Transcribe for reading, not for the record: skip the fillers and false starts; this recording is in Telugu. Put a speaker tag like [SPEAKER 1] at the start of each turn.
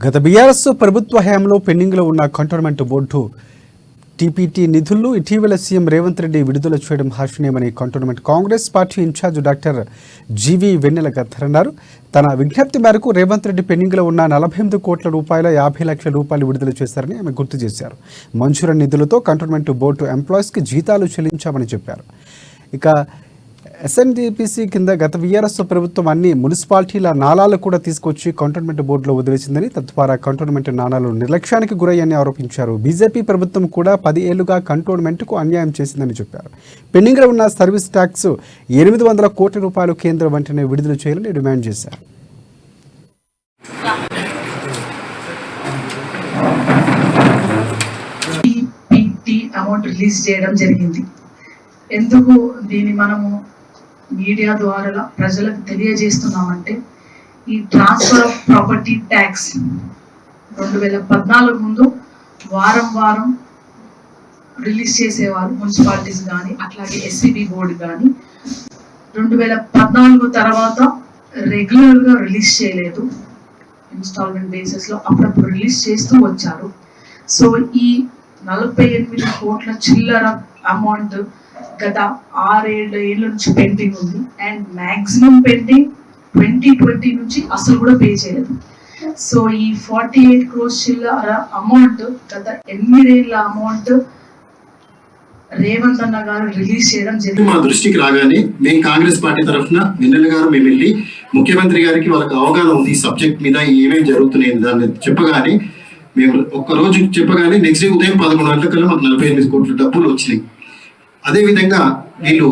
[SPEAKER 1] గత బీఆర్ఎస్ ప్రభుత్వ హయాంలో పెండింగ్లో ఉన్న కంటోన్మెంట్ బోర్డు టీపీటీ నిధులను ఇటీవల సీఎం రేవంత్ రెడ్డి విడుదల చేయడం హర్షణీయమని cantonment Congress party in charge doctor GV Vennela Gaddar అన్నారు. తన విజ్ఞప్తి మేరకు రేవంత్ రెడ్డి పెండింగ్లో ఉన్న 48 కోట్ల రూపాయల 50 లక్షల రూపాయలు విడుదల చేశారని ఆమె గుర్తు చేశారు. మంజూరు నిధులతో కంటోన్మెంట్ బోర్డు ఎంప్లాయీస్కి జీతాలు చెల్లించామని చెప్పారు. ఇక ఎస్ఎన్డిపిసి కింద గత బీఆర్ఎస్ ప్రభుత్వం అన్ని మున్సిపాలిటీల నాలాలు కూడా తీసుకొచ్చి కంటోన్మెంట్ బోర్డులో వదిలేసిందని, తద్వారా కంటోన్మెంట్ నాలాలు నిర్లక్ష్యానికి గురయ్యని ఆరోపించారు. బీజేపీ ప్రభుత్వం కూడా 10 ఏళ్లుగా కంటోన్మెంట్కు అన్యాయం చేసిందని చెప్పారు. పెండింగ్లో ఉన్న సర్వీస్ ట్యాక్స్ 800 కోట్ల రూపాయలు కేంద్రం వెంటనే విడుదల చేయాలని డిమాండ్ చేశారు.
[SPEAKER 2] అమౌంట్ రిలీజ్ చేయడం జరిగింది. ఎందుకు దీన్ని మనము మీడియా ద్వారా ప్రజలకు తెలియజేస్తున్నామంటే, ఈ ట్రాన్స్ఫర్ ఆఫ్ ప్రాపర్టీ ట్యాక్స్ 2014 ముందు వారం రిలీజ్ చేసేవారు మున్సిపాలిటీస్ కానీ, అట్లాగే ఎస్సీబీ బోర్డు కానీ. 2014 తర్వాత రెగ్యులర్గా రిలీజ్ చేయలేదు, ఇన్స్టాల్మెంట్ బేసిస్లో అప్పుడప్పుడు రిలీజ్ చేస్తూ వచ్చారు. సో ఈ 48 కోట్ల చిల్లర అమౌంట్ గత 6-7 ఏళ్ళ నుంచి పెండింగ్ ఉంది. అండ్ మ్యాక్సిమం పెండింగ్ 2020 నుంచి అసలు కూడా పే చేయలేదు. సో ఈ 48 crores చిల్లర అమౌంట్ గత 8 ఏళ్ళ అమౌంట్ రేవంత్ అన్న గారు రిలీజ్ చేయడం జరిగింది.
[SPEAKER 3] మా దృష్టికి రాగానే మేము కాంగ్రెస్ పార్టీ తరఫున వెన్నెల గారు మేము వెళ్ళి ముఖ్యమంత్రి గారికి వాళ్ళకి అవగాహన ఉంది ఈ సబ్జెక్ట్ మీద, ఏమేమి జరుగుతున్నాయి దాన్ని చెప్పగానే, మేము ఒక్కరోజు చెప్పగానే నెక్స్ట్ డే ఉదయం 11 గంటల కల్లా మాకు 48 కోట్ల డబ్బులు వచ్చినాయి. అదేవిధంగా వీళ్ళు